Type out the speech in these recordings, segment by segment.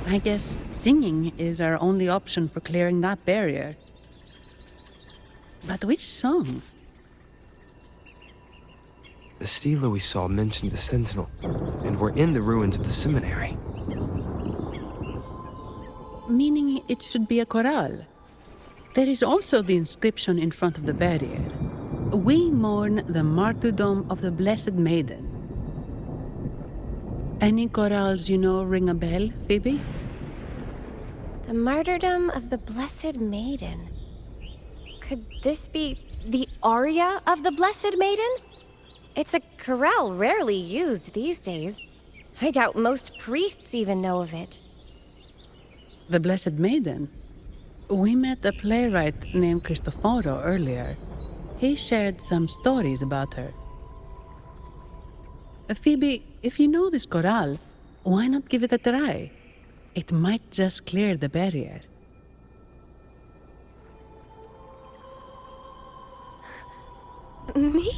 I guess singing is our only option for clearing that barrier. But which song? The stela we saw mentioned the Sentinel, and we're in the ruins of the seminary. Meaning it should be a chorale. There is also the inscription in front of the barrier. We mourn the martyrdom of the Blessed Maiden. Any chorales you know ring a bell, Phoebe? The martyrdom of the Blessed Maiden. Could this be the aria of the Blessed Maiden? It's a chorale rarely used these days. I doubt most priests even know of it. The Blessed Maiden? We met a playwright named Cristoforo earlier. He shared some stories about her. Phoebe, if you know this chorale, why not give it a try? It might just clear the barrier. Me?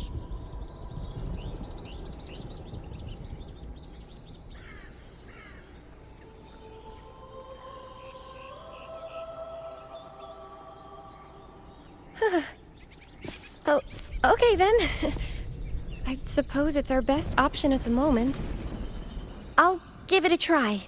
Oh, okay then. I suppose it's our best option at the moment. I'll give it a try.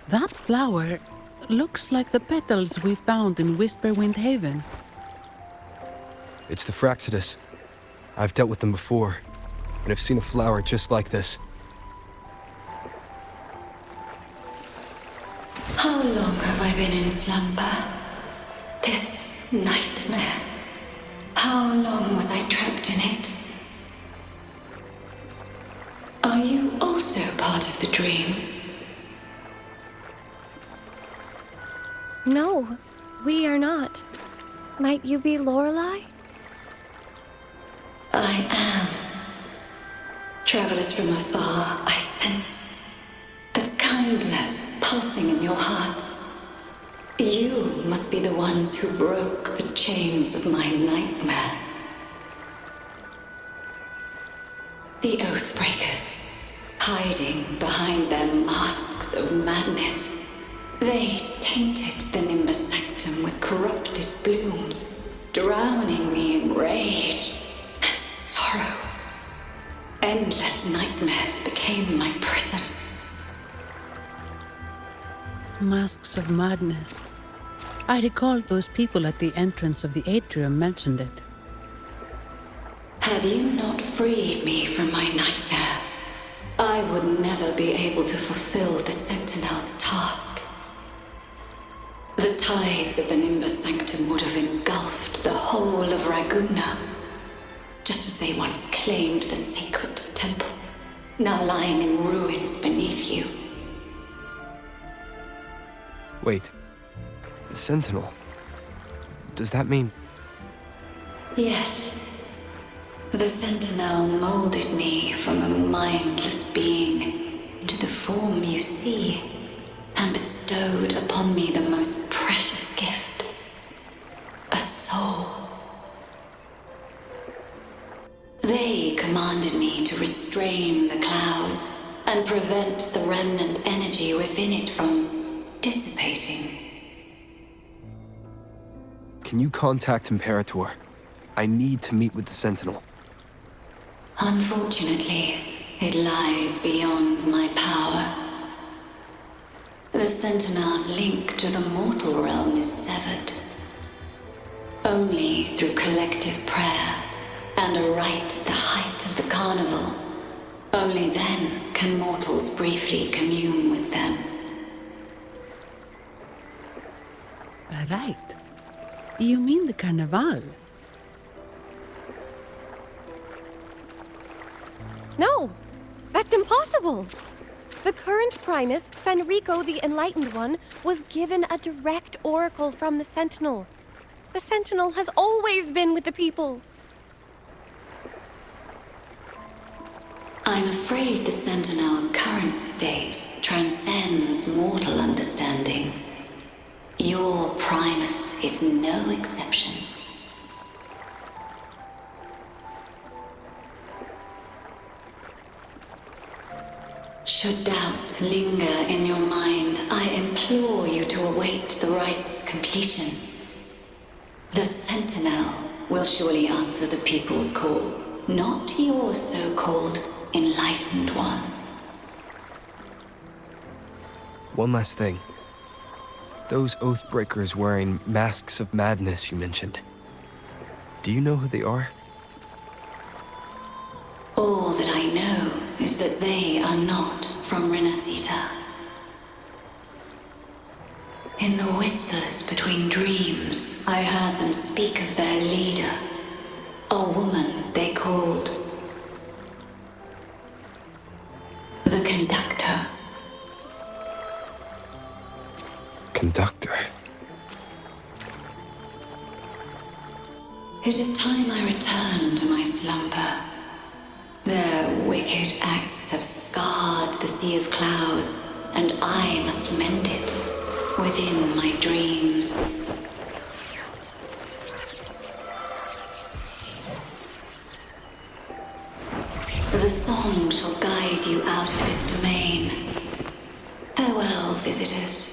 That flower looks like the petals we found in Whisperwind Haven. It's the Fraxidus. I've dealt with them before, and I've seen a flower just like this. How long have I been in slumber? This nightmare. How long was I trapped in it? Are you also part of the dream? No, we are not. Might you be Lorelei? I am. Travelers from afar, I sense the kindness pulsing in your hearts. You must be the ones who broke the chains of my nightmare. The Oathbreakers, hiding behind their masks of madness. They tainted the Nimbus Sanctum with corrupted blooms, drowning me in rage and sorrow. Endless nightmares became my prison. Masks of madness. I recall those people at the entrance of the atrium mentioned it. Had you not freed me from my nightmare, I would never be able to fulfill the Sentinel's task. The tides of the Nimbus Sanctum would have engulfed the whole of Raguna, just as they once claimed the sacred temple, now lying in ruins beneath you. Wait, the Sentinel. Does that mean... Yes. The Sentinel molded me from a mindless being into the form you see, and bestowed upon me the most precious gift, a soul. They commanded me to restrain the clouds and prevent the remnant energy within it from dissipating. Can you contact Imperator? I need to meet with the Sentinel. Unfortunately, it lies beyond my power. The Sentinel's link to the mortal realm is severed. Only through collective prayer and a rite at the height of the carnival, only then can mortals briefly commune with them. Right. You mean the Carnival? No, that's impossible. The current Primus, Fenrico the Enlightened One, was given a direct oracle from the Sentinel. The Sentinel has always been with the people. I'm afraid the Sentinel's current state transcends mortal understanding. Your Primus is no exception. Should doubt linger in your mind, I implore you to await the rite's completion. The Sentinel will surely answer the people's call, not your so-called Enlightened One. One last thing. Those Oathbreakers wearing masks of madness you mentioned. Do you know who they are? All that I know is that they are not from Rinascita. In the whispers between dreams, I heard them speak of their leader, a woman they called the Conductor. Conductor. It is time I return to my slumber. Their wicked acts have scarred the sea of clouds, and I must mend it within my dreams. The song shall guide you out of this domain. Farewell, visitors.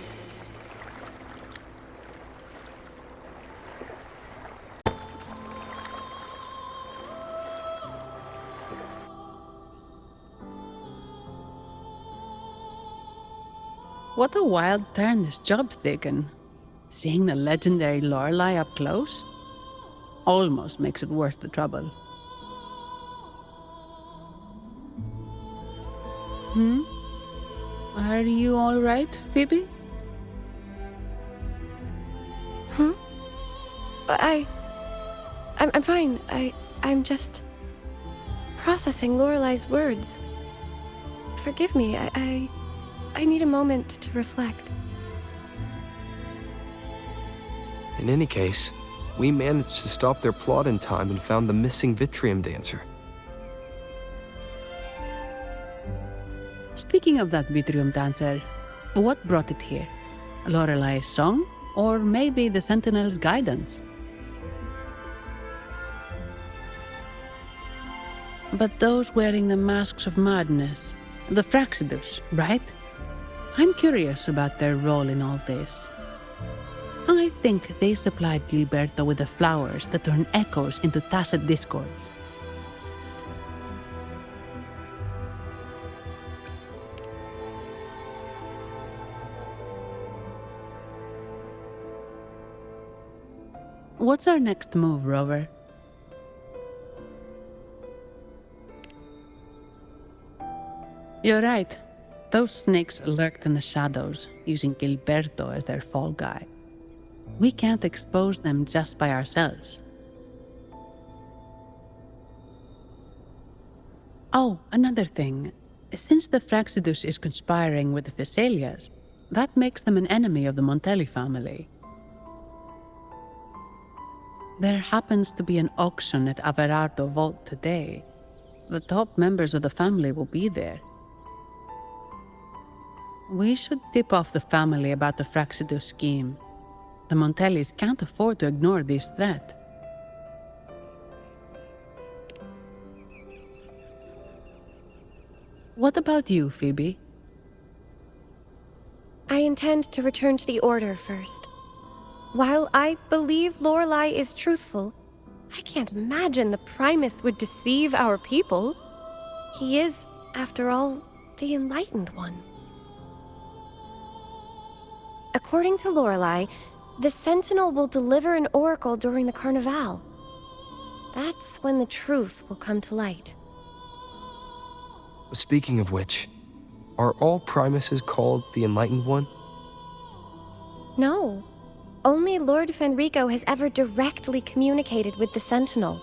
What a wild turn this job's taken. Seeing the legendary Lorelei up close almost makes it worth the trouble. Are you all right, Phoebe? I'm fine. I'm just processing Lorelei's words. Forgive me. I need a moment to reflect. In any case, we managed to stop their plot in time and found the missing Vitrium dancer. Speaking of that Vitrium dancer, what brought it here? Lorelei's song? Or maybe the Sentinel's guidance? But those wearing the masks of madness, the Fraxidus, right? I'm curious about their role in all this. I think they supplied Gilberto with the flowers that turn echoes into tacit discords. What's our next move, Rover? You're right. Those snakes lurked in the shadows, using Gilberto as their fall guy. We can't expose them just by ourselves. Oh, another thing. Since the Fraxidus is conspiring with the Thessalias, that makes them an enemy of the Montelli family. There happens to be an auction at Averardo Vault today. The top members of the family will be there. We should tip off the family about the Fraxidus scheme. The Montellis can't afford to ignore this threat. What about you, Phoebe? I intend to return to the Order first. While I believe Lorelei is truthful, I can't imagine the Primus would deceive our people. He is, after all, the Enlightened One. According to Lorelei, the Sentinel will deliver an oracle during the Carnival. That's when the truth will come to light. Speaking of which, are all Primuses called the Enlightened One? No. Only Lord Fenrico has ever directly communicated with the Sentinel.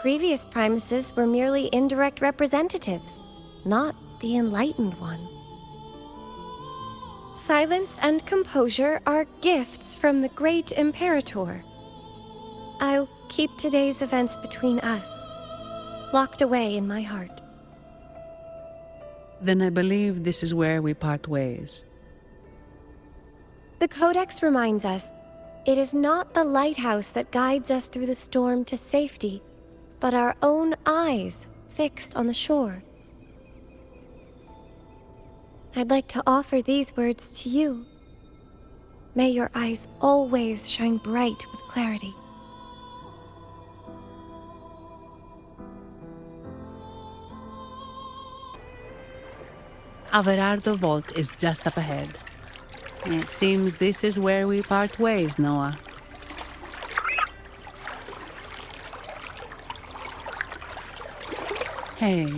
Previous Primuses were merely indirect representatives, not the Enlightened One. Silence and composure are gifts from the great Imperator. I'll keep today's events between us, locked away in my heart. Then I believe this is where we part ways. The Codex reminds us, it is not the lighthouse that guides us through the storm to safety, but our own eyes fixed on the shore. I'd like to offer these words to you. May your eyes always shine bright with clarity. Averardo Vault is just up ahead. It seems this is where we part ways, Noah. Hey,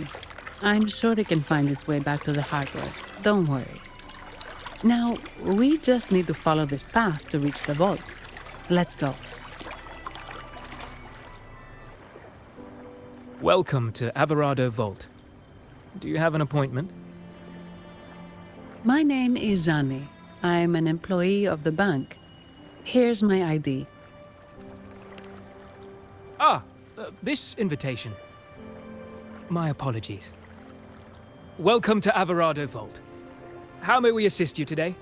I'm sure it can find its way back to the harbor. Don't worry. Now, we just need to follow this path to reach the vault. Let's go. Welcome to Averardo Vault. Do you have an appointment? My name is Zani. I'm an employee of the bank. Here's my ID. This invitation. My apologies. Welcome to Averardo Vault. How may we assist you today?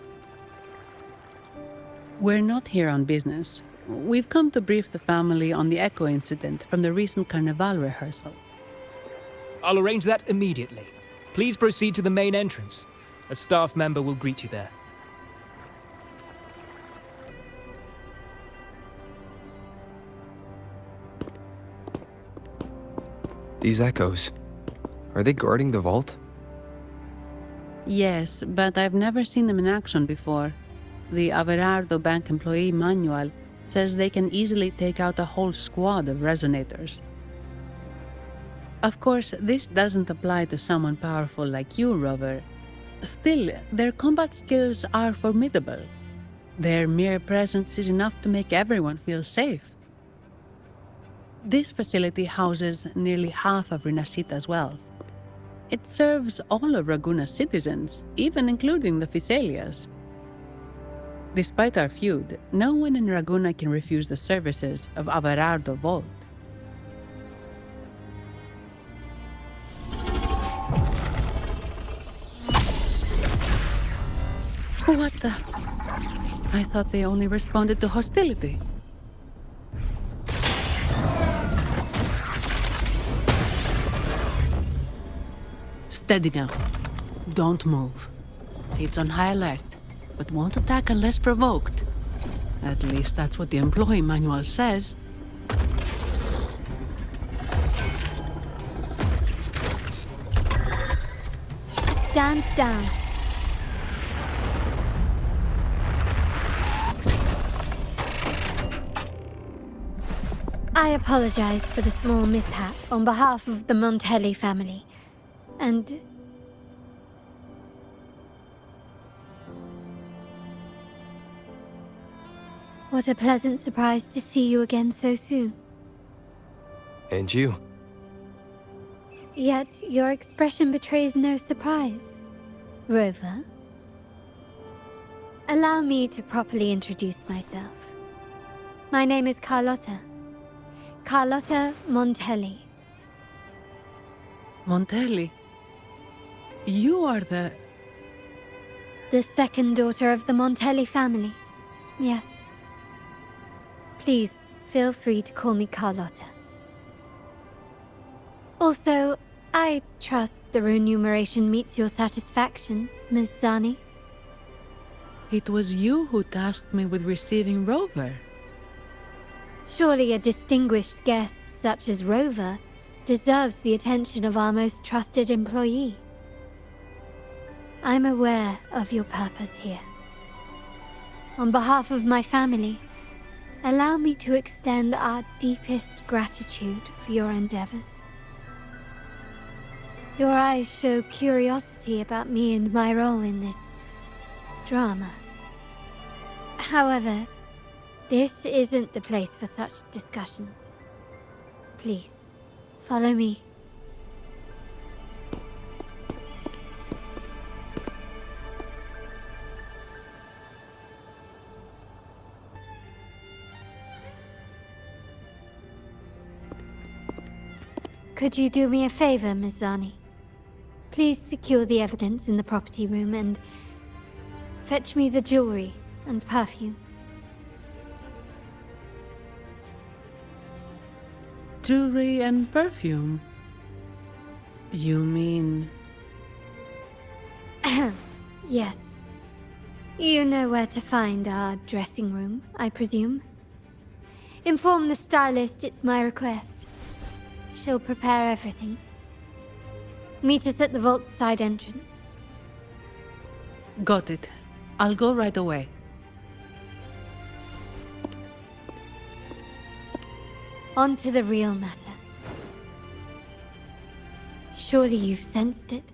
We're not here on business. We've come to brief the family on the Echo incident from the recent Carnival rehearsal. I'll arrange that immediately. Please proceed to the main entrance. A staff member will greet you there. These echoes, are they guarding the vault? Yes, but I've never seen them in action before. The Averardo Bank employee manual says they can easily take out a whole squad of resonators. Of course, this doesn't apply to someone powerful like you, Rover. Still, their combat skills are formidable. Their mere presence is enough to make everyone feel safe. This facility houses nearly half of Rinascita's wealth. It serves all of Raguna's citizens, even including the Physaelias. Despite our feud, no one in Raguna can refuse the services of Averardo Vault. What the? I thought they only responded to hostility. Steady now. Don't move. It's on high alert, but won't attack unless provoked. At least that's what the employee manual says. Stand down. I apologize for the small mishap on behalf of the Montelli family. And what a pleasant surprise to see you again so soon. And you. Yet your expression betrays no surprise. Rover, allow me to properly introduce myself. My name is Carlotta. Carlotta Montelli. Montelli? You are the... The second daughter of the Montelli family. Yes. Please, feel free to call me Carlotta. Also, I trust the remuneration meets your satisfaction, Ms. Zani. It was you who tasked me with receiving Rover. Surely a distinguished guest such as Rover deserves the attention of our most trusted employee. I'm aware of your purpose here. On behalf of my family, allow me to extend our deepest gratitude for your endeavors. Your eyes show curiosity about me and my role in this drama. However, this isn't the place for such discussions. Please, follow me. Could you do me a favor, Ms. Zani? Please secure the evidence in the property room and fetch me the jewelry and perfume. Jewelry and perfume? You mean... Yes. You know where to find our dressing room, I presume? Inform the stylist it's my request. She'll prepare everything. Meet us at the vault's side entrance. Got it. I'll go right away. On to the real matter. Surely you've sensed it.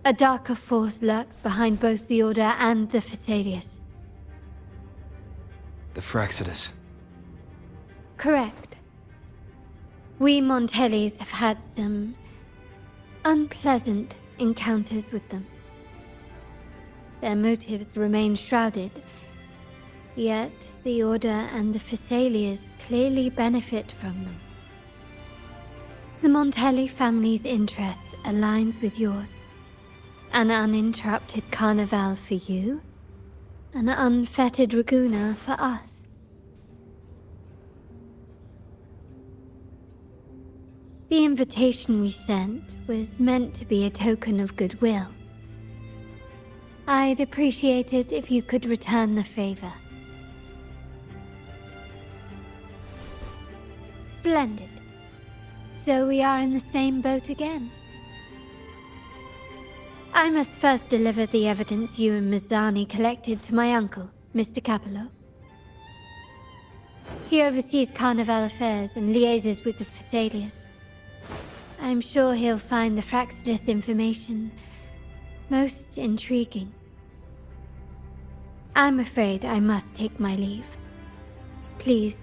A darker force lurks behind both the Order and the Phasaelius. The Fraxidus. Correct. We Montellis have had some unpleasant encounters with them. Their motives remain shrouded, yet the Order and the Phasaelius clearly benefit from them. The Montelli family's interest aligns with yours. An uninterrupted carnival for you, an unfettered Raguna for us. The invitation we sent was meant to be a token of goodwill. I'd appreciate it if you could return the favor. Splendid. So we are in the same boat again. I must first deliver the evidence you and Ms. Zani collected to my uncle, Mr. Capello. He oversees Carnival affairs and liaises with the Phasaelius. I'm sure he'll find the Fraxidus information most intriguing. I'm afraid I must take my leave. Please,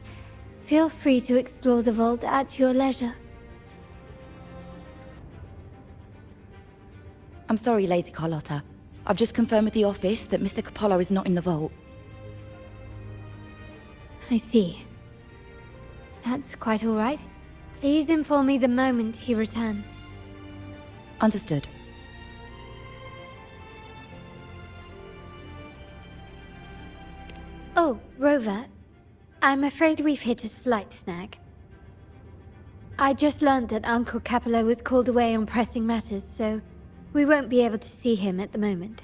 feel free to explore the vault at your leisure. I'm sorry, Lady Carlotta. I've just confirmed with the office that Mr. Capello is not in the vault. I see. That's quite all right. Please inform me the moment he returns. Understood. Oh, Rover. I'm afraid we've hit a slight snag. I just learned that Uncle Capello was called away on pressing matters, so we won't be able to see him at the moment.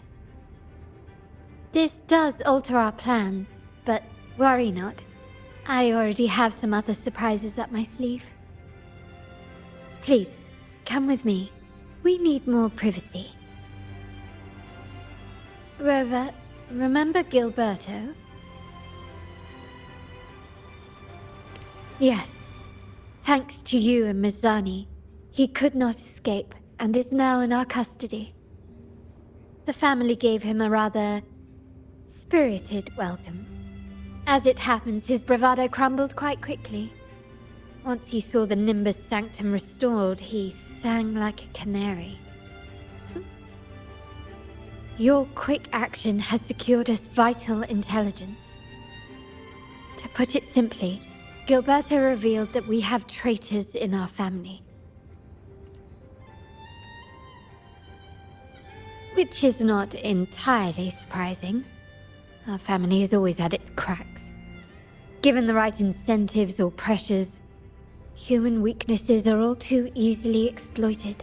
This does alter our plans, but worry not. I already have some other surprises up my sleeve. Please, come with me. We need more privacy. Rover, remember Gilberto? Yes. Thanks to you and Ms. Zani, he could not escape and is now in our custody. The family gave him a rather spirited welcome. As it happens, his bravado crumbled quite quickly. Once he saw the Nimbus Sanctum restored, he sang like a canary. Your quick action has secured us vital intelligence. To put it simply, Gilberto revealed that we have traitors in our family. Which is not entirely surprising. Our family has always had its cracks. Given the right incentives or pressures, human weaknesses are all too easily exploited.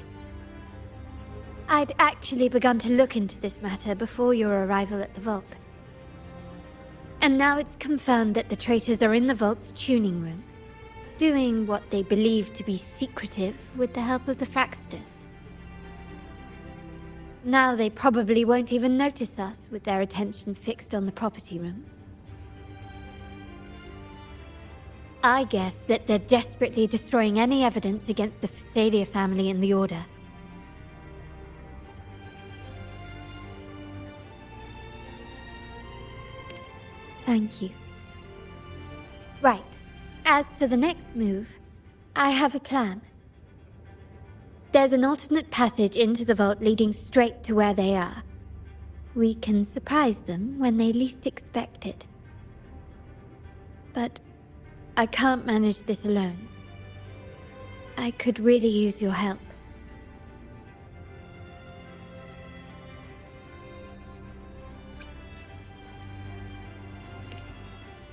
I'd actually begun to look into this matter before your arrival at the vault. And now it's confirmed that the traitors are in the vault's tuning room, doing what they believe to be secretive with the help of the Fraxidus. Now they probably won't even notice us with their attention fixed on the property room. I guess that they're desperately destroying any evidence against the Phasalia family and the Order. Thank you. Right. As for the next move, I have a plan. There's an alternate passage into the vault leading straight to where they are. We can surprise them when they least expect it. But I can't manage this alone. I could really use your help.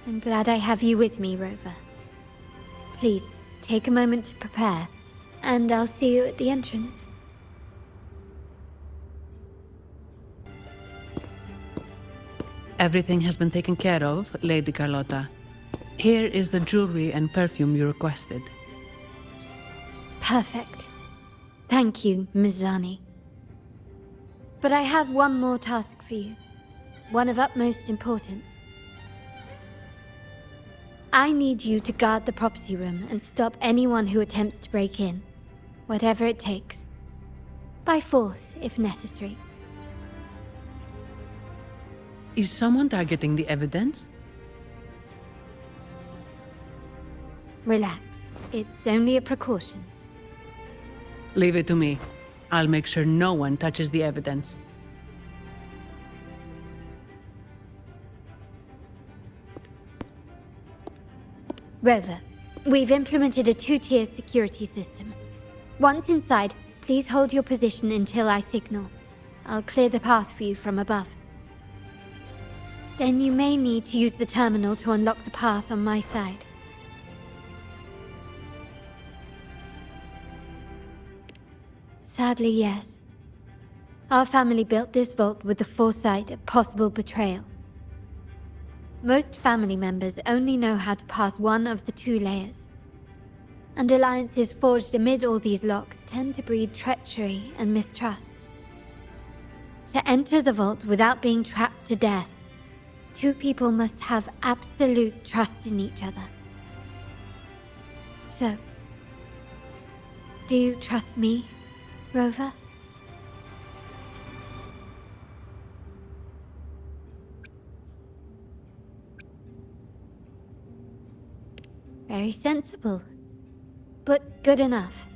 I'm glad I have you with me, Rover. Please, take a moment to prepare, and I'll see you at the entrance. Everything has been taken care of, Lady Carlotta. Here is the jewelry and perfume you requested. Perfect. Thank you, Mizani. But I have one more task for you. One of utmost importance. I need you to guard the property room and stop anyone who attempts to break in. Whatever it takes. By force, if necessary. Is someone targeting the evidence? Relax. It's only a precaution. Leave it to me. I'll make sure no one touches the evidence. Rover, we've implemented a two-tier security system. Once inside, please hold your position until I signal. I'll clear the path for you from above. Then you may need to use the terminal to unlock the path on my side. Sadly, yes. Our family built this vault with the foresight of possible betrayal. Most family members only know how to pass one of the two layers. And alliances forged amid all these locks tend to breed treachery and mistrust. To enter the vault without being trapped to death, two people must have absolute trust in each other. So, do you trust me, Rover? Very sensible, but good enough.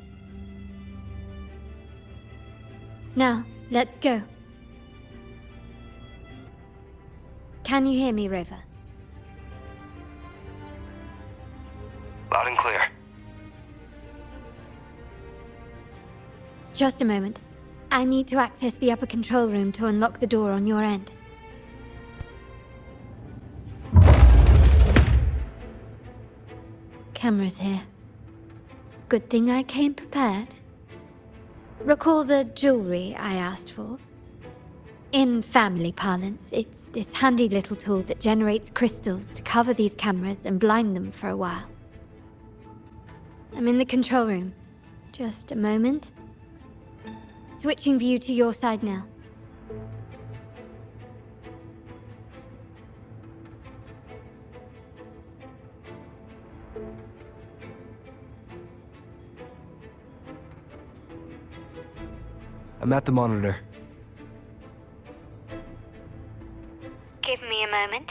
Now, let's go. Can you hear me, Rover? Loud and clear. Just a moment. I need to access the upper control room to unlock the door on your end. Cameras here. Good thing I came prepared. Recall the jewelry I asked for? In family parlance, it's this handy little tool that generates crystals to cover these cameras and blind them for a while. I'm in the control room. Just a moment. Switching view to your side now. I'm at the monitor. Give me a moment.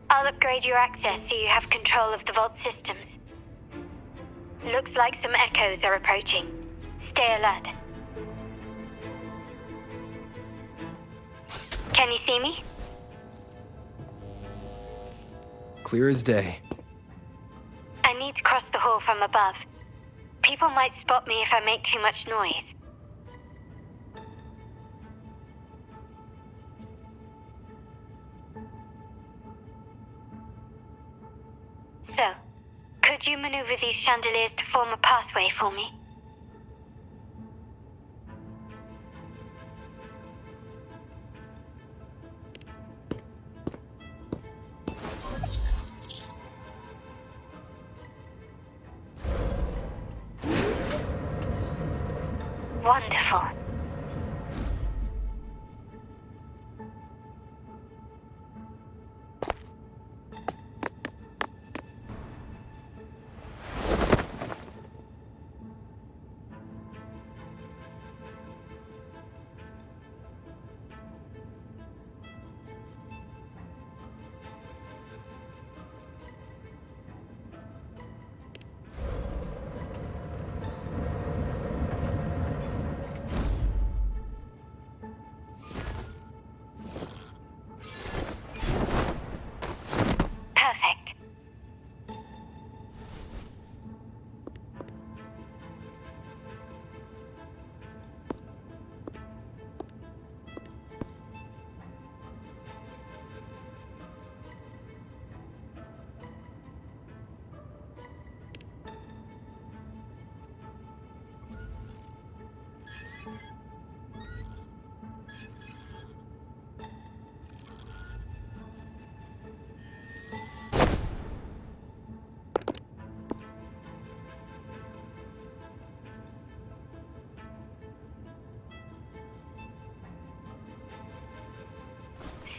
I'll upgrade your access so you have control of the vault systems. Looks like some echoes are approaching. Stay alert. Can you see me? Clear as day. I need to cross the hall from above. People might spot me if I make too much noise. So, could you maneuver these chandeliers to form a pathway for me? Wonderful. Perfect.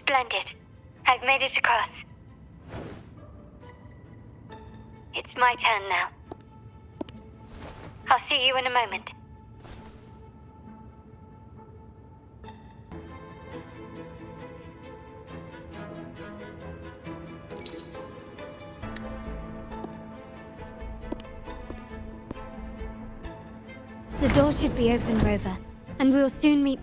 Splendid. I've made it across. It's my turn now. I'll see you in a moment. The door should be open, Rover, and we'll soon meet.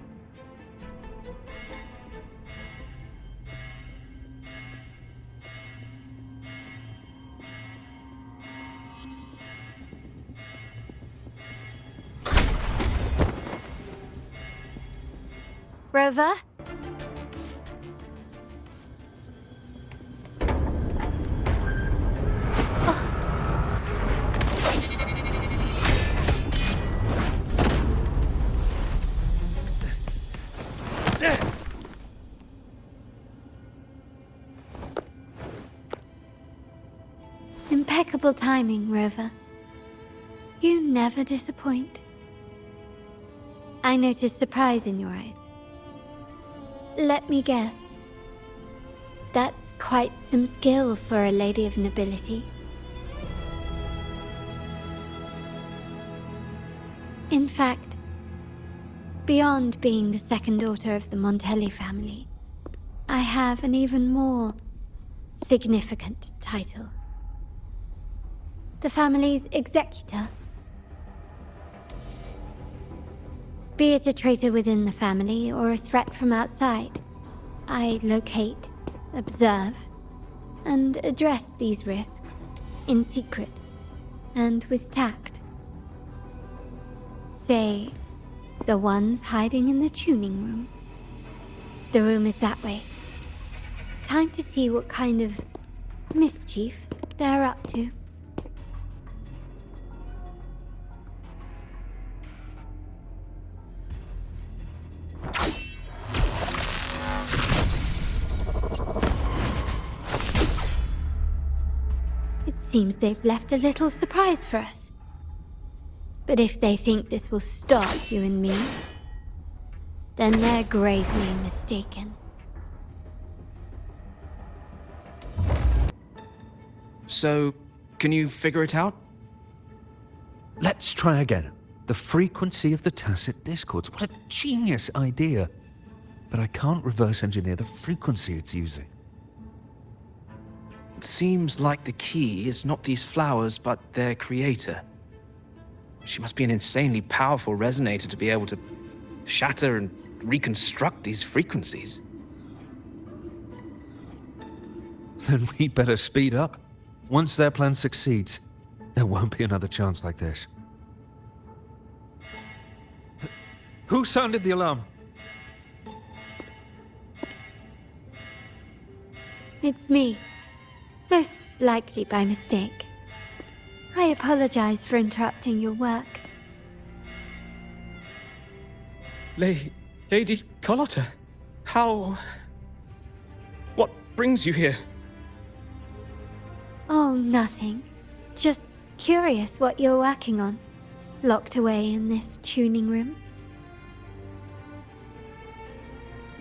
Rover? Impeccable timing, Rover. You never disappoint. I noticed surprise in your eyes. Let me guess. That's quite some skill for a lady of nobility. In fact, beyond being the second daughter of the Montelli family, I have an even more significant title. The family's executor. Be it a traitor within the family or a threat from outside, I locate, observe, and address these risks in secret and with tact. Say, the ones hiding in the tuning room. The room is that way. Time to see what kind of mischief they're up to. It seems they've left a little surprise for us. But if they think this will stop you and me, then they're gravely mistaken. So, can you figure it out? Let's try again. The frequency of the tacit discords. What a genius idea. But I can't reverse engineer the frequency it's using. It seems like the key is not these flowers, but their creator. She must be an insanely powerful resonator to be able to shatter and reconstruct these frequencies. Then we better speed up. Once their plan succeeds, there won't be another chance like this. Who sounded the alarm? It's me. Most likely by mistake. I apologize for interrupting your work. Lady Carlotta, how... What brings you here? Oh, nothing. Just curious what you're working on. Locked away in this tuning room.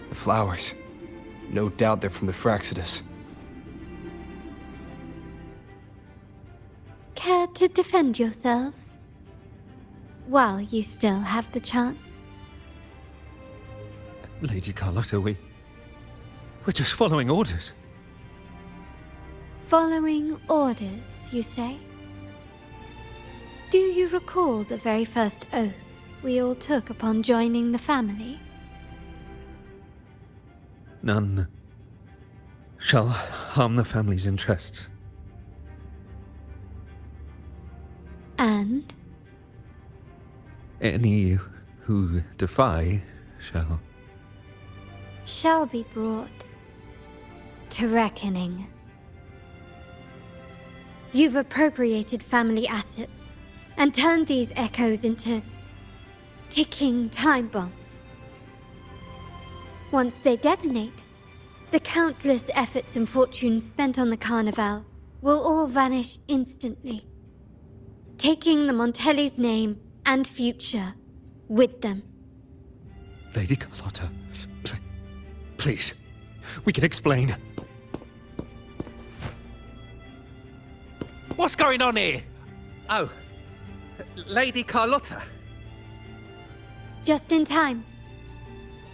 The flowers. No doubt they're from the Fraxidus. Care to defend yourselves? While you still have the chance. Lady Carlotta, we're just following orders. Following orders, you say? Do you recall the very first oath we all took upon joining the family? None shall harm the family's interests. And? Any who defy shall be brought to reckoning. You've appropriated family assets and turned these echoes into ticking time bombs. Once they detonate, the countless efforts and fortunes spent on the Carnival will all vanish instantly, taking the Montelli's name and future with them. Lady Carlotta, please, we can explain. What's going on here? Oh, Lady Carlotta. Just in time.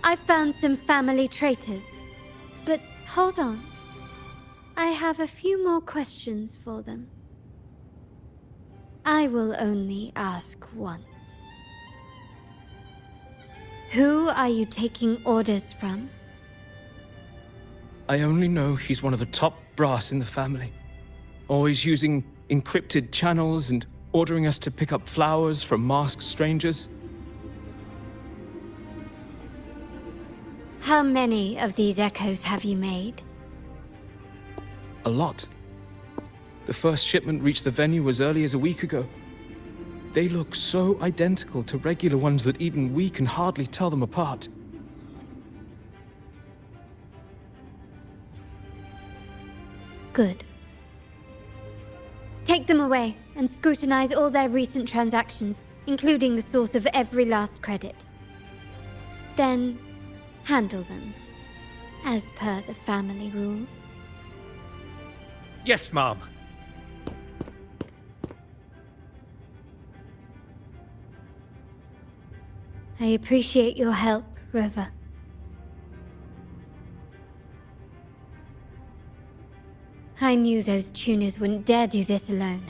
I've found some family traitors. But hold on. I have a few more questions for them. I will only ask once. Who are you taking orders from? I only know he's one of the top brass in the family. Always using encrypted channels and ordering us to pick up flowers from masked strangers. How many of these echoes have you made? A lot. The first shipment reached the venue as early as a week ago. They look so identical to regular ones that even we can hardly tell them apart. Good. Take them away and scrutinize all their recent transactions, including the source of every last credit. Then, handle them, as per the family rules. Yes, Mom. I appreciate your help, Rover. I knew those tuners wouldn't dare do this alone.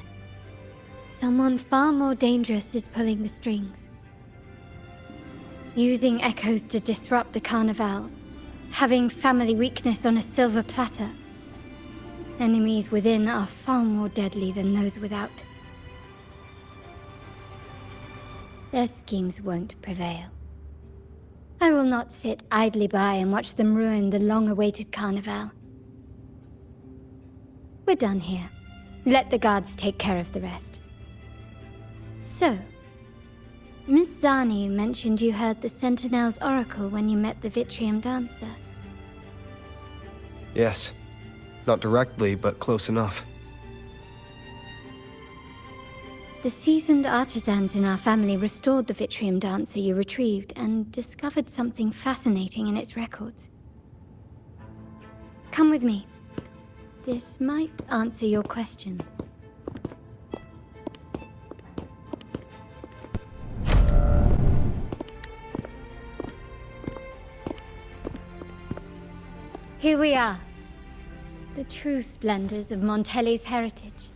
Someone far more dangerous is pulling the strings. Using echoes to disrupt the Carnival. Having family weakness on a silver platter. Enemies within are far more deadly than those without. Their schemes won't prevail. I will not sit idly by and watch them ruin the long-awaited Carnival. We're done here. Let the guards take care of the rest. So, Miss Zani mentioned you heard the Sentinel's oracle when you met the Vitrium dancer. Yes. Not directly, but close enough. The seasoned artisans in our family restored the Vitrium dancer you retrieved and discovered something fascinating in its records. Come with me. This might answer your questions. Here we are. The true splendors of Montelli's heritage.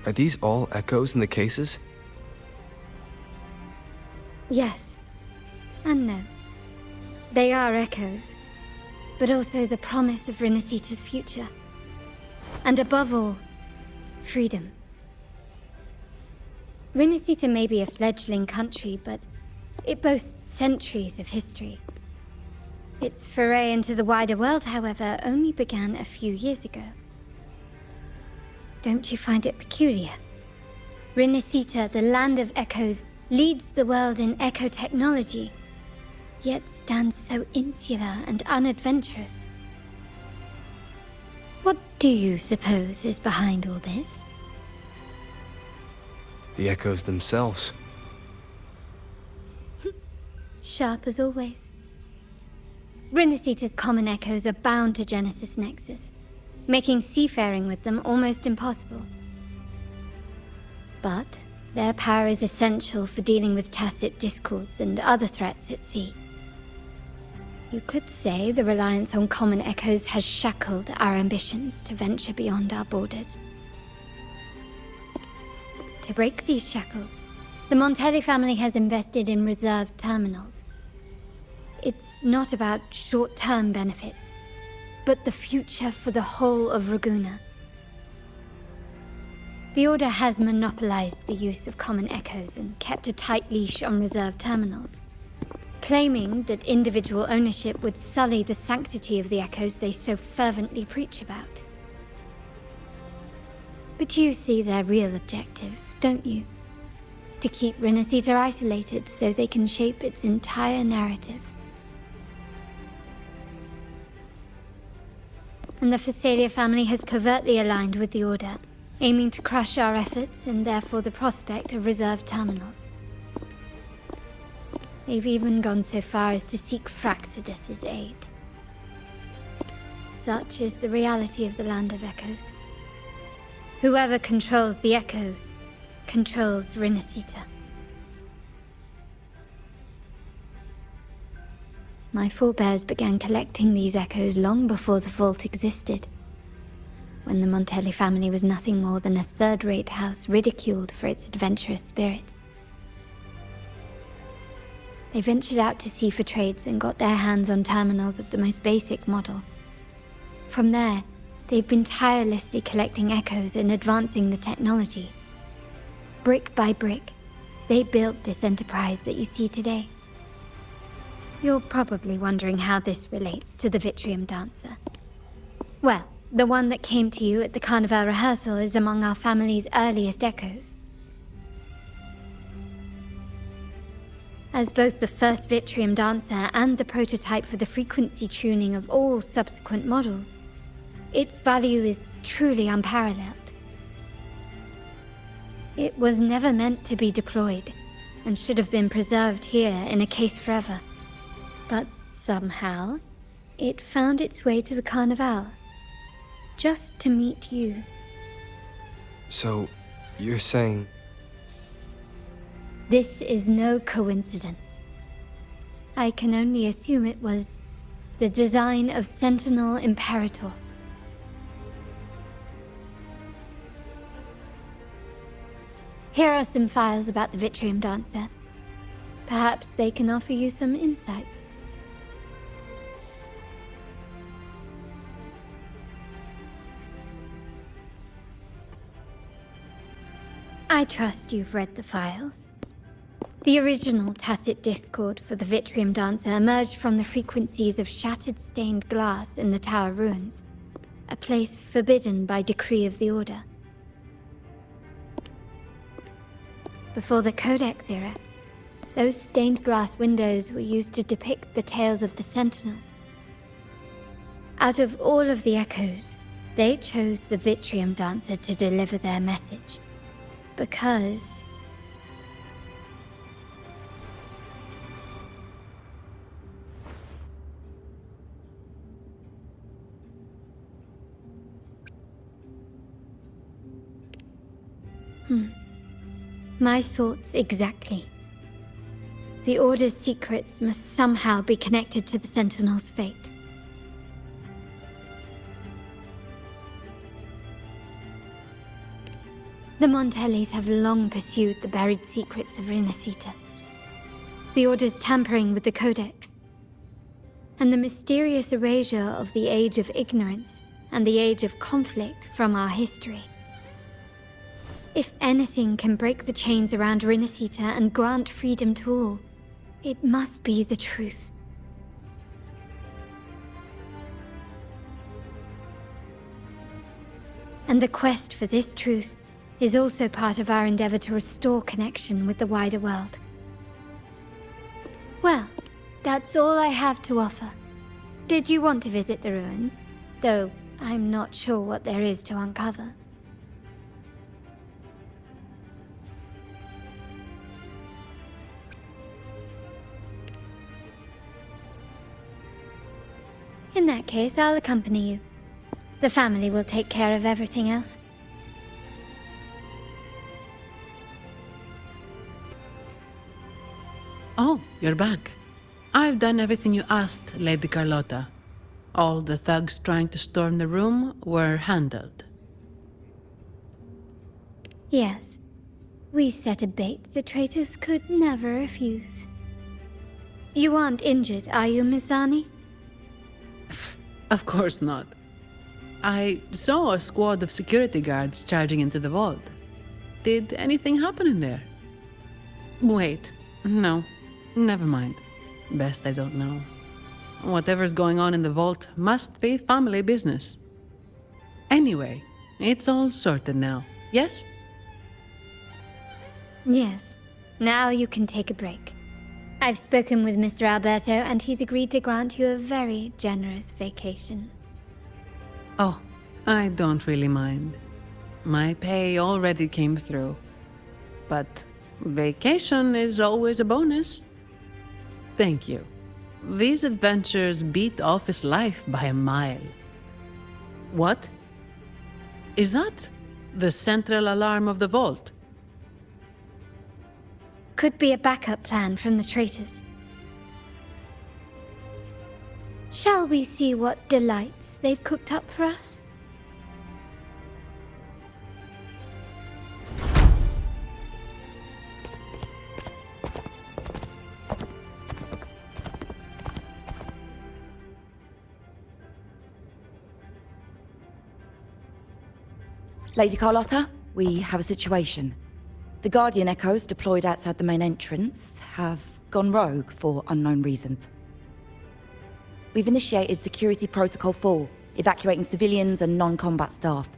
Are these all echoes in the cases? Yes. And no. They are echoes, but also the promise of Rinascita's future. And above all, freedom. Rinascita may be a fledgling country, but it boasts centuries of history. Its foray into the wider world, however, only began a few years ago. Don't you find it peculiar? Rinascita, the land of echoes, leads the world in echo technology, yet stands so insular and unadventurous. What do you suppose is behind all this? The echoes themselves. Sharp as always. Rinascita's common echoes are bound to Genesis Nexus, making seafaring with them almost impossible. But their power is essential for dealing with tacit discords and other threats at sea. You could say the reliance on common echoes has shackled our ambitions to venture beyond our borders. To break these shackles, the Montelli family has invested in reserved terminals. It's not about short-term benefits, but the future for the whole of Raguna. The Order has monopolized the use of common echoes and kept a tight leash on reserved terminals, claiming that individual ownership would sully the sanctity of the echoes they so fervently preach about. But you see their real objective, don't you? To keep Rinascita isolated so they can shape its entire narrative. And the Phasalia family has covertly aligned with the Order, aiming to crush our efforts and therefore the prospect of reserved terminals. They've even gone so far as to seek Fraxidus's aid. Such is the reality of the Land of Echoes. Whoever controls the Echoes controls Rinascita. My forebears began collecting these echoes long before the vault existed, when the Montelli family was nothing more than a third-rate house ridiculed for its adventurous spirit. They ventured out to sea for trades and got their hands on terminals of the most basic model. From there, they've been tirelessly collecting echoes and advancing the technology. Brick by brick, they built this enterprise that you see today. You're probably wondering how this relates to the Vitrium Dancer. Well, the one that came to you at the Carnival rehearsal is among our family's earliest echoes. As both the first Vitrium Dancer and the prototype for the frequency tuning of all subsequent models, its value is truly unparalleled. It was never meant to be deployed, and should have been preserved here in a case forever. But somehow, it found its way to the Carnival, just to meet you. So, you're saying... This is no coincidence. I can only assume it was the design of Sentinel Imperator. Here are some files about the Vitrium Dancer. Perhaps they can offer you some insights. I trust you've read the files. The original tacit discord for the Vitrium Dancer emerged from the frequencies of shattered stained glass in the tower ruins, a place forbidden by decree of the Order. Before the Codex era, those stained glass windows were used to depict the tales of the Sentinel. Out of all of the echoes, they chose the Vitrium Dancer to deliver their message. Because... My thoughts exactly. The Order's secrets must somehow be connected to the Sentinel's fate. The Montellis have long pursued the buried secrets of Rinascita. The Order's tampering with the Codex, and the mysterious erasure of the Age of Ignorance and the Age of Conflict from our history. If anything can break the chains around Rinascita and grant freedom to all, it must be the truth. And the quest for this truth is also part of our endeavor to restore connection with the wider world. Well, that's all I have to offer. Did you want to visit the ruins? Though I'm not sure what there is to uncover. In that case, I'll accompany you. The family will take care of everything else. Oh, you're back. I've done everything you asked, Lady Carlotta. All the thugs trying to storm the room were handled. Yes. We set a bait the traitors could never refuse. You aren't injured, are you, Mizani? Of course not. I saw a squad of security guards charging into the vault. Did anything happen in there? Wait, no, never mind. Best I don't know. Whatever's going on in the vault must be family business. Anyway, it's all sorted now, yes? Yes. Now you can take a break. I've spoken with Mr. Alberto, and he's agreed to grant you a very generous vacation. Oh, I don't really mind. My pay already came through. But vacation is always a bonus. Thank you. These adventures beat office life by a mile. What? Is that the central alarm of the vault? Could be a backup plan from the traitors. Shall we see what delights they've cooked up for us? Lady Carlotta, we have a situation. The Guardian Echoes deployed outside the main entrance have gone rogue for unknown reasons. We've initiated Security Protocol 4, evacuating civilians and non-combat staff.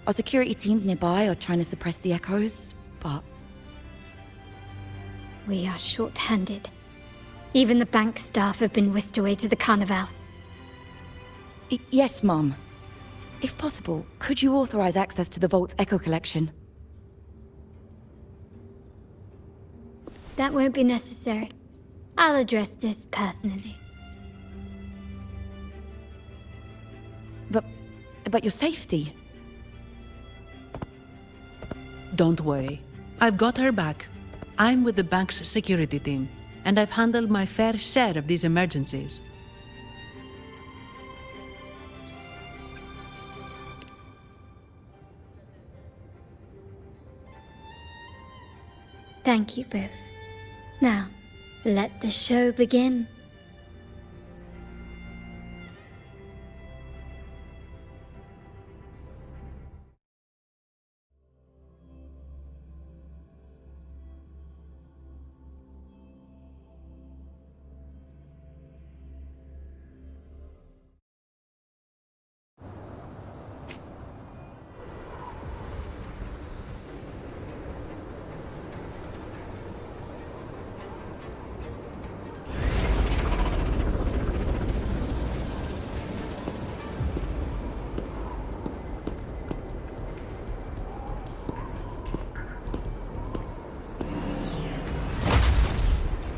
Our security teams nearby are trying to suppress the Echoes, but... We are short-handed. Even the bank staff have been whisked away to the Carnival. Yes, Mum. If possible, could you authorize access to the Vault's Echo collection? That won't be necessary. I'll address this personally. But your safety? Don't worry. I've got her back. I'm with the bank's security team, and I've handled my fair share of these emergencies. Thank you both. Now, let the show begin.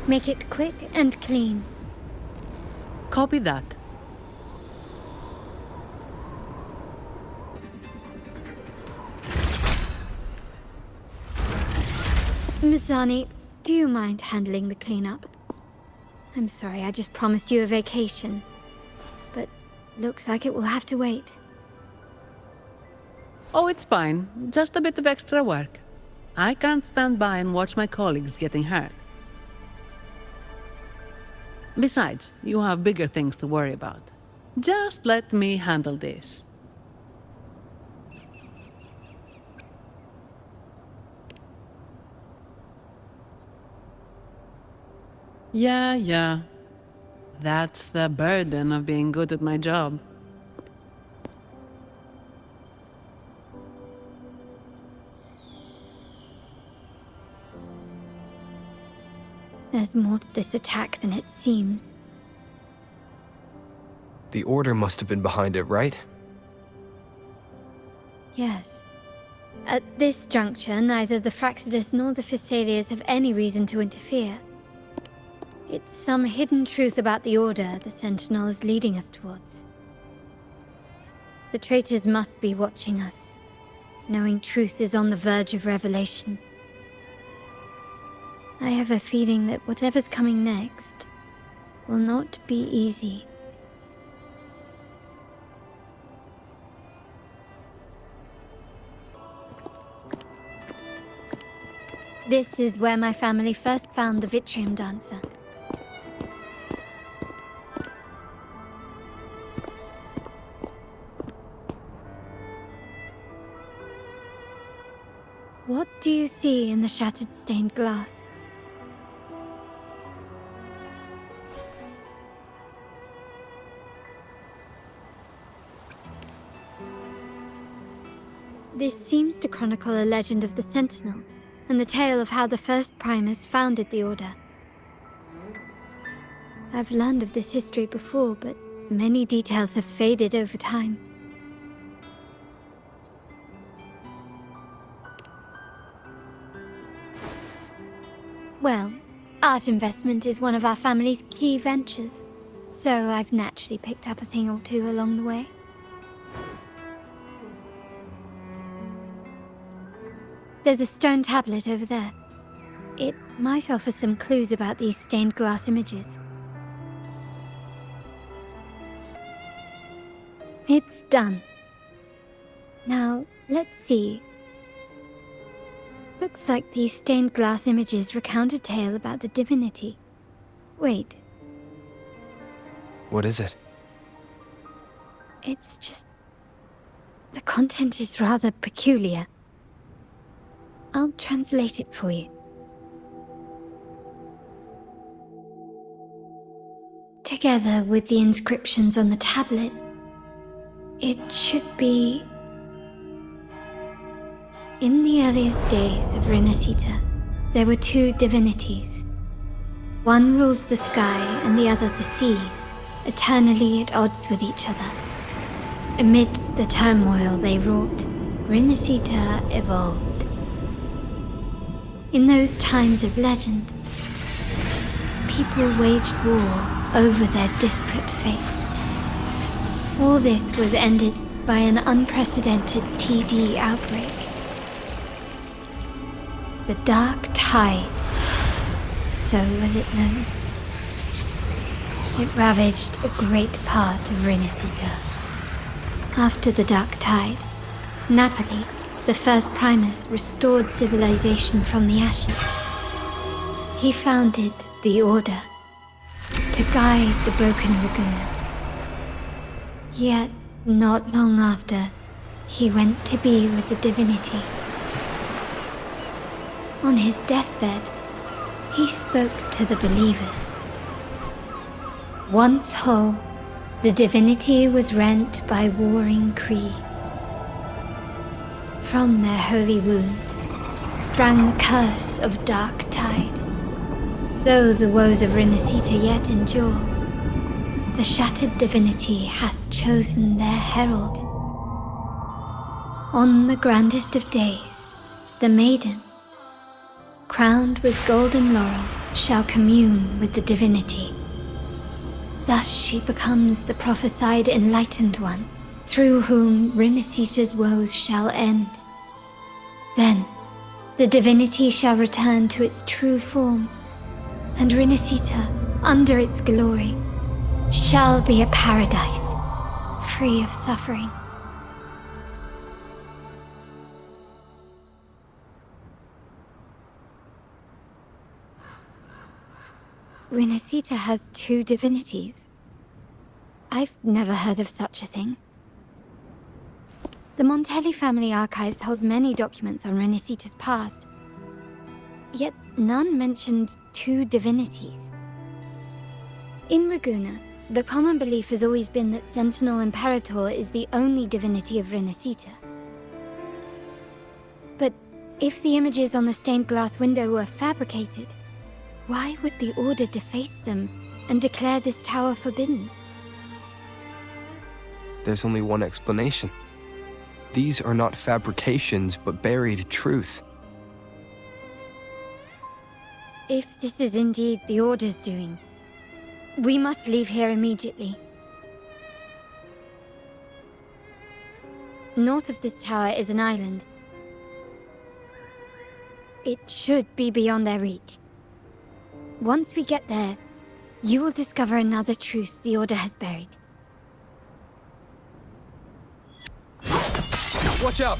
Make it quick and clean. Copy that. Mizani, do you mind handling the cleanup? I'm sorry, I just promised you a vacation. But looks like it will have to wait. Oh, it's fine. Just a bit of extra work. I can't stand by and watch my colleagues getting hurt. Besides, you have bigger things to worry about. Just let me handle this. Yeah. That's the burden of being good at my job. There's more to this attack than it seems. The Order must have been behind it, right? Yes. At this juncture, neither the Fraxidus nor the Phasaelias have any reason to interfere. It's some hidden truth about the Order the Sentinel is leading us towards. The traitors must be watching us, knowing truth is on the verge of revelation. I have a feeling that whatever's coming next will not be easy. This is where my family first found the Vitrium Dancer. What do you see in the shattered stained glass? This seems to chronicle a legend of the Sentinel, and the tale of how the first Primus founded the Order. I've learned of this history before, but many details have faded over time. Well, art investment is one of our family's key ventures, so I've naturally picked up a thing or two along the way. There's a stone tablet over there. It might offer some clues about these stained glass images. It's done. Now, let's see. Looks like these stained glass images recount a tale about the divinity. Wait. What is it? It's just... the content is rather peculiar. I'll translate it for you. Together with the inscriptions on the tablet, it should be... In the earliest days of Rinascita, there were two divinities. One rules the sky and the other the seas, eternally at odds with each other. Amidst the turmoil they wrought, Rinascita evolved. In those times of legend, people waged war over their disparate fates. All this was ended by an unprecedented TD outbreak. The Dark Tide, so was it known. It ravaged a great part of Rinascita. After the Dark Tide, Napoli, the first Primus, restored civilization from the ashes. He founded the Order to guide the broken Laguna. Yet, not long after, he went to be with the divinity. On his deathbed, he spoke to the believers. Once whole, the divinity was rent by warring creeds. From their holy wounds sprang the curse of Dark Tide. Though the woes of Rinascita yet endure, the shattered divinity hath chosen their herald. On the grandest of days, the maiden, crowned with golden laurel, shall commune with the divinity. Thus she becomes the prophesied enlightened one, through whom Rinascita's woes shall end. Then, the divinity shall return to its true form, and Rinascita, under its glory, shall be a paradise, free of suffering. Rinascita has two divinities. I've never heard of such a thing. The Montelli family archives hold many documents on Rinascita's past, yet none mentioned two divinities. In Ragusa, the common belief has always been that Sentinel Imperator is the only divinity of Rinascita. But if the images on the stained glass window were fabricated, Why would the Order deface them and declare this tower forbidden? There's only one explanation. These are not fabrications, but buried truth. If this is indeed the Order's doing, we must leave here immediately. North of this tower is an island. It should be beyond their reach. Once we get there, you will discover another truth the Order has buried. Watch out!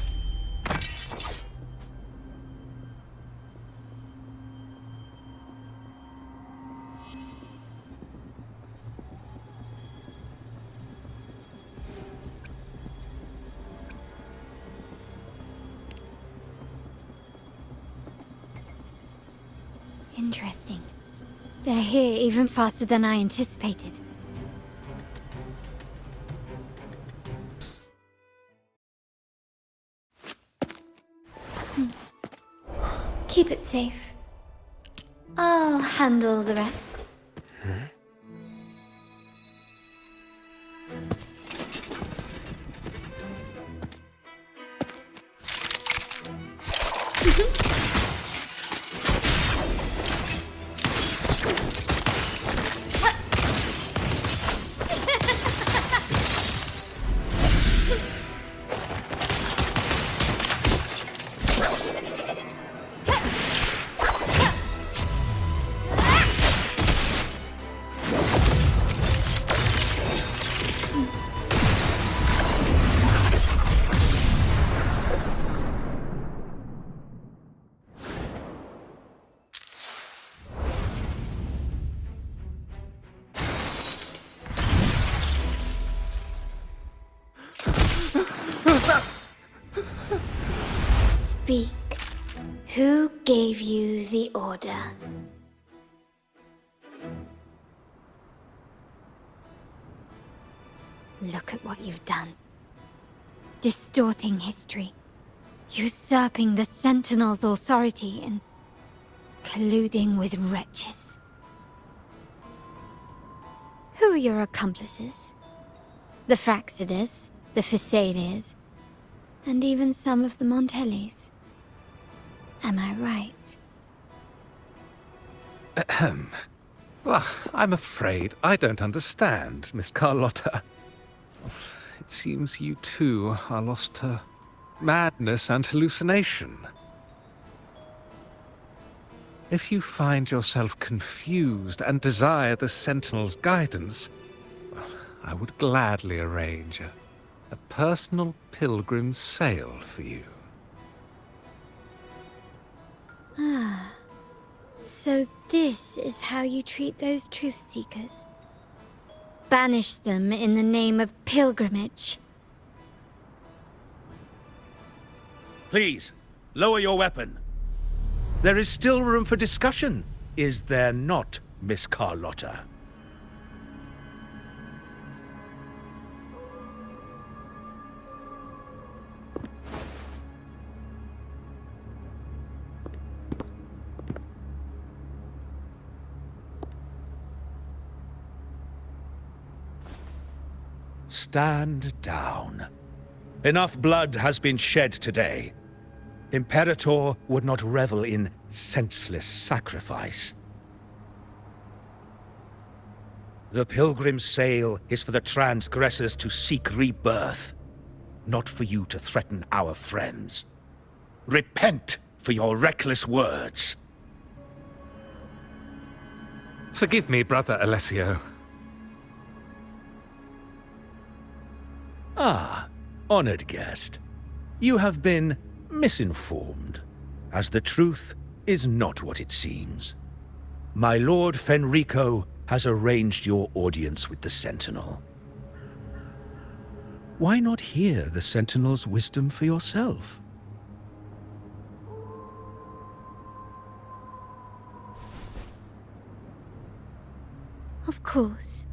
Interesting. They're here even faster than I anticipated. Keep it safe. I'll handle the rest. Speak. Who gave you the order? Look at what you've done. Distorting history. Usurping the Sentinel's authority and colluding with wretches. Who are your accomplices? The Fraxidus, the Physaelians, and even some of the Montellis. Am I right? Ahem. Well, I'm afraid I don't understand, Miss Carlotta. It seems you too are lost to madness and hallucination. If you find yourself confused and desire the Sentinel's guidance, well, I would gladly arrange a personal pilgrim sail for you. Ah, so this is how you treat those truth seekers? Banish them in the name of pilgrimage. Please, lower your weapon. There is still room for discussion, is there not, Miss Carlotta? Stand down. Enough blood has been shed today. Imperator would not revel in senseless sacrifice. The pilgrim's sail is for the transgressors to seek rebirth, not for you to threaten our friends. Repent for your reckless words. Forgive me, Brother Alessio. Ah, honored guest. You have been misinformed, as the truth is not what it seems. My Lord Fenrico has arranged your audience with the Sentinel. Why not hear the Sentinel's wisdom for yourself? Of course.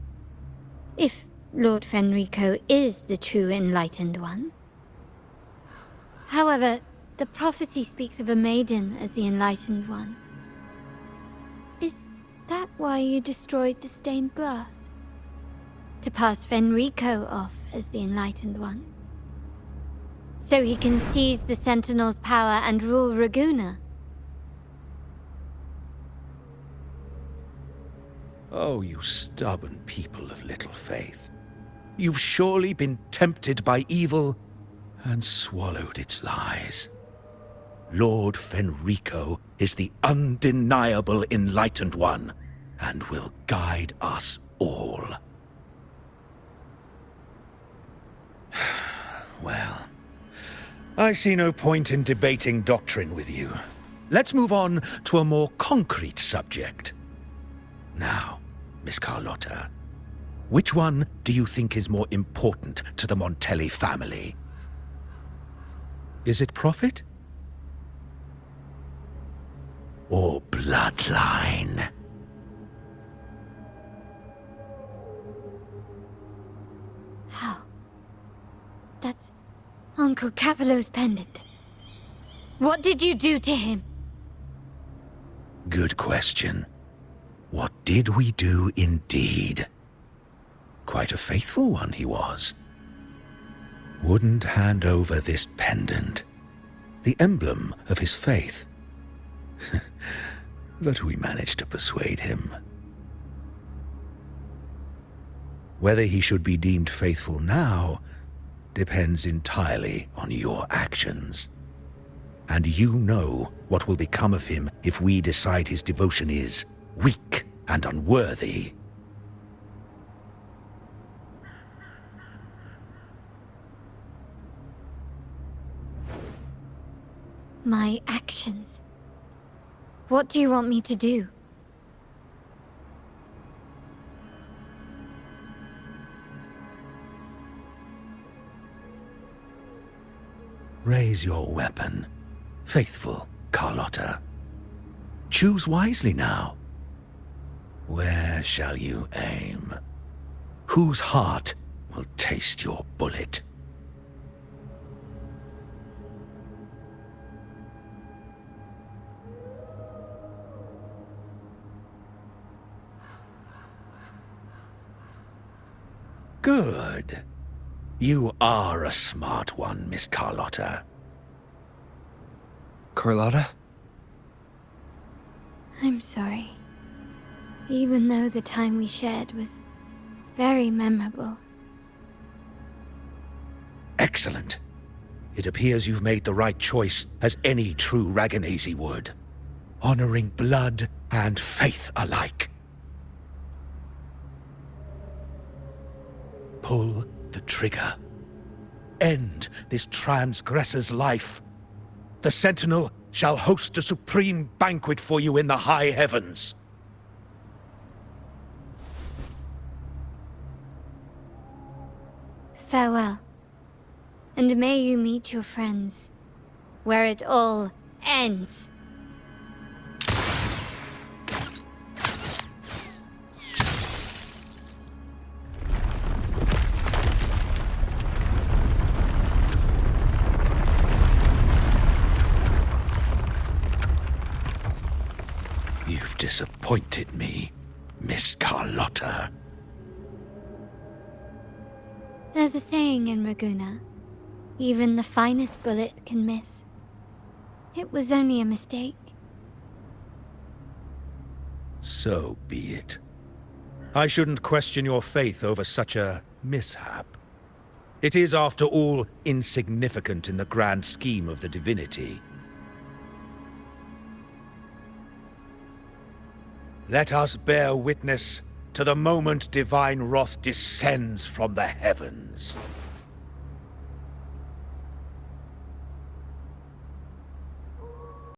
If Lord Fenrico is the true enlightened one. However, the prophecy speaks of a maiden as the enlightened one. Is that why you destroyed the stained glass? To pass Fenrico off as the Enlightened One? So he can seize the Sentinel's power and rule Raguna? Oh, you stubborn people of little faith. You've surely been tempted by evil and swallowed its lies. Lord Fenrico is the undeniable Enlightened One, and will guide us all. Well, I see no point in debating doctrine with you. Let's move on to a more concrete subject. Now, Miss Carlotta, which one do you think is more important to the Montelli family? Is it profit? Or bloodline? How? That's Uncle Capello's pendant. What did you do to him? Good question. What did we do indeed? Quite a faithful one he was. Wouldn't hand over this pendant, the emblem of his faith. But we managed to persuade him. Whether he should be deemed faithful now depends entirely on your actions. And you know what will become of him if we decide his devotion is weak and unworthy. My actions? What do you want me to do? Raise your weapon, faithful Carlotta. Choose wisely now. Where shall you aim? Whose heart will taste your bullet? Good. You are a smart one, Miss Carlotta. Carlotta? I'm sorry. Even though the time we shared was very memorable. Excellent. It appears you've made the right choice, as any true Ragganese would. Honoring blood and faith alike. Pull the trigger. End this transgressor's life. The Sentinel shall host a supreme banquet for you in the high heavens. Farewell. And may you meet your friends, where it all ends. You've disappointed me, Miss Carlotta. There's a saying in Raguna, even the finest bullet can miss. It was only a mistake. So be it. I shouldn't question your faith over such a mishap. It is, after all, insignificant in the grand scheme of the divinity. Let us bear witness to the moment divine wrath descends from the heavens.